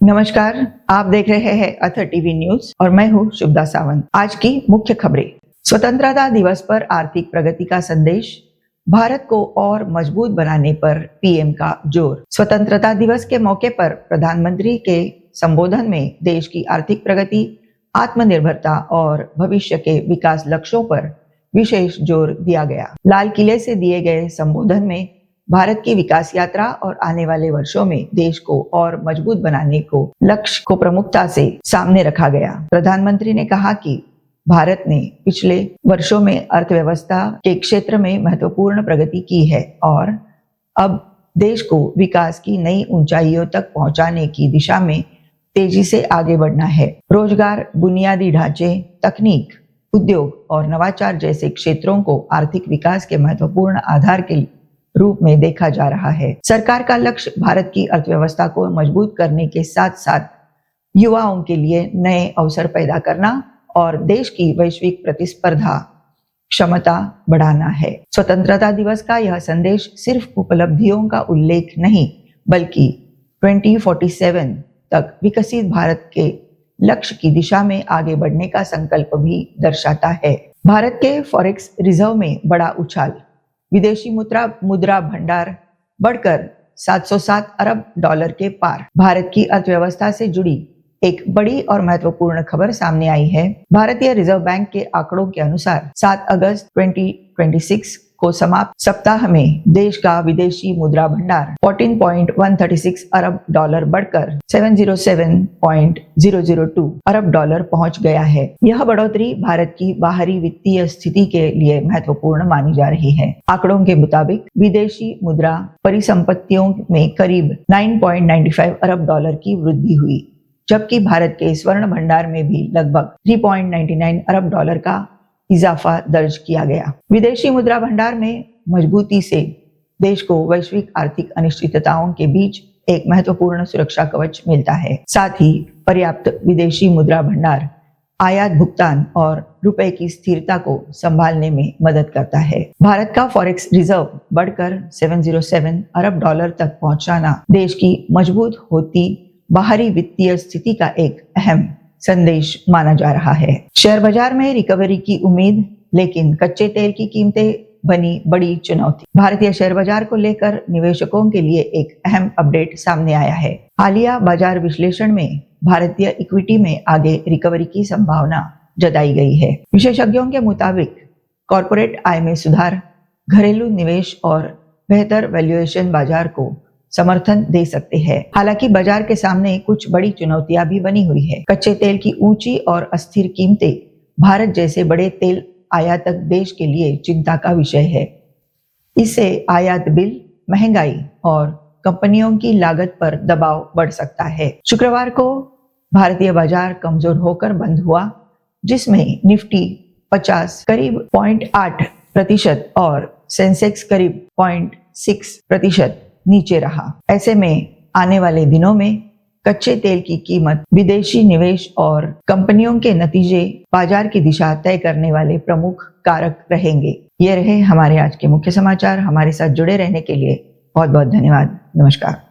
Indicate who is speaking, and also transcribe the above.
Speaker 1: नमस्कार, आप देख रहे हैं अथर टीवी न्यूज और मैं हूं शुभदा सावंत। आज की मुख्य खबरें। स्वतंत्रता दिवस पर आर्थिक प्रगति का संदेश, भारत को और मजबूत बनाने पर पीएम का जोर। स्वतंत्रता दिवस के मौके पर प्रधानमंत्री के संबोधन में देश की आर्थिक प्रगति, आत्मनिर्भरता और भविष्य के विकास लक्ष्यों पर विशेष जोर दिया गया। लाल किले से दिए गए संबोधन में भारत की विकास यात्रा और आने वाले वर्षों में देश को और मजबूत बनाने को लक्ष्य को प्रमुखता से सामने रखा गया। प्रधानमंत्री ने कहा कि भारत ने पिछले वर्षों में अर्थव्यवस्था के क्षेत्र में महत्वपूर्ण प्रगति की है और अब देश को विकास की नई ऊंचाइयों तक पहुंचाने की दिशा में तेजी से आगे बढ़ना है। रोजगार, बुनियादी ढांचे, तकनीक, उद्योग और नवाचार जैसे क्षेत्रों को आर्थिक विकास के महत्वपूर्ण आधार के रूप में देखा जा रहा है। सरकार का लक्ष्य भारत की अर्थव्यवस्था को मजबूत करने के साथ साथ युवाओं के लिए नए अवसर पैदा करना और देश की वैश्विक प्रतिस्पर्धा क्षमता बढ़ाना है। स्वतंत्रता दिवस का यह संदेश सिर्फ उपलब्धियों का उल्लेख नहीं, बल्कि 2047 तक विकसित भारत के लक्ष्य की दिशा में आगे बढ़ने का संकल्प भी दर्शाता है। भारत के फॉरेक्स रिजर्व में बड़ा उछाल, विदेशी मुद्रा भंडार बढ़कर 707 अरब डॉलर के पार। भारत की अर्थव्यवस्था से जुड़ी एक बड़ी और महत्वपूर्ण खबर सामने आई है। भारतीय रिजर्व बैंक के आंकड़ों के अनुसार 7 अगस्त 2026 को समाप्त सप्ताह में देश का विदेशी मुद्रा भंडार 14.136 अरब डॉलर बढ़कर 707.002 अरब डॉलर पहुंच गया है। यह बढ़ोतरी भारत की बाहरी वित्तीय स्थिति के लिए महत्वपूर्ण मानी जा रही है। आंकड़ों के मुताबिक विदेशी मुद्रा परिसंपत्तियों में करीब 9.95 अरब डॉलर की वृद्धि हुई, जबकि भारत के स्वर्ण भंडार में भी लगभग 3.99 अरब डॉलर का इजाफा दर्ज किया गया। विदेशी मुद्रा भंडार में मजबूती से देश को वैश्विक आर्थिक अनिश्चितताओं के बीच एक महत्वपूर्ण सुरक्षा कवच मिलता है। साथ ही पर्याप्त विदेशी मुद्रा भंडार आयात भुगतान और रुपए की स्थिरता को संभालने में मदद करता है। भारत का फॉरेक्स रिजर्व बढ़कर 707 अरब डॉलर तक पहुंचाना देश की मजबूत होती बाहरी वित्तीय स्थिति का एक अहम संदेश माना जा रहा है। शेयर बाजार में रिकवरी की उम्मीद, लेकिन कच्चे तेल की कीमतें बनी बड़ी चुनौती। भारतीय शेयर बाजार को लेकर निवेशकों के लिए एक अहम अपडेट सामने आया है। हालिया बाजार विश्लेषण में भारतीय इक्विटी में आगे रिकवरी की संभावना जताई गई है। विशेषज्ञों के मुताबिक कॉर्पोरेट आय में सुधार, घरेलू निवेश और बेहतर वैल्यूएशन बाजार को समर्थन दे सकते हैं। हालांकि बाजार के सामने कुछ बड़ी चुनौतियां भी बनी हुई है। कच्चे तेल की ऊंची और अस्थिर कीमतें भारत जैसे बड़े तेल आयातक देश के लिए चिंता का विषय है। इससे आयात बिल, महंगाई और कंपनियों की लागत पर दबाव बढ़ सकता है। शुक्रवार को भारतीय बाजार कमजोर होकर बंद हुआ, जिसमें निफ्टी 50 करीब 0.8% और सेंसेक्स करीब 0.6% नीचे रहा। ऐसे में आने वाले दिनों में कच्चे तेल की कीमत, विदेशी निवेश और कंपनियों के नतीजे बाजार की दिशा तय करने वाले प्रमुख कारक रहेंगे। ये रहे हमारे आज के मुख्य समाचार। हमारे साथ जुड़े रहने के लिए बहुत बहुत धन्यवाद। नमस्कार।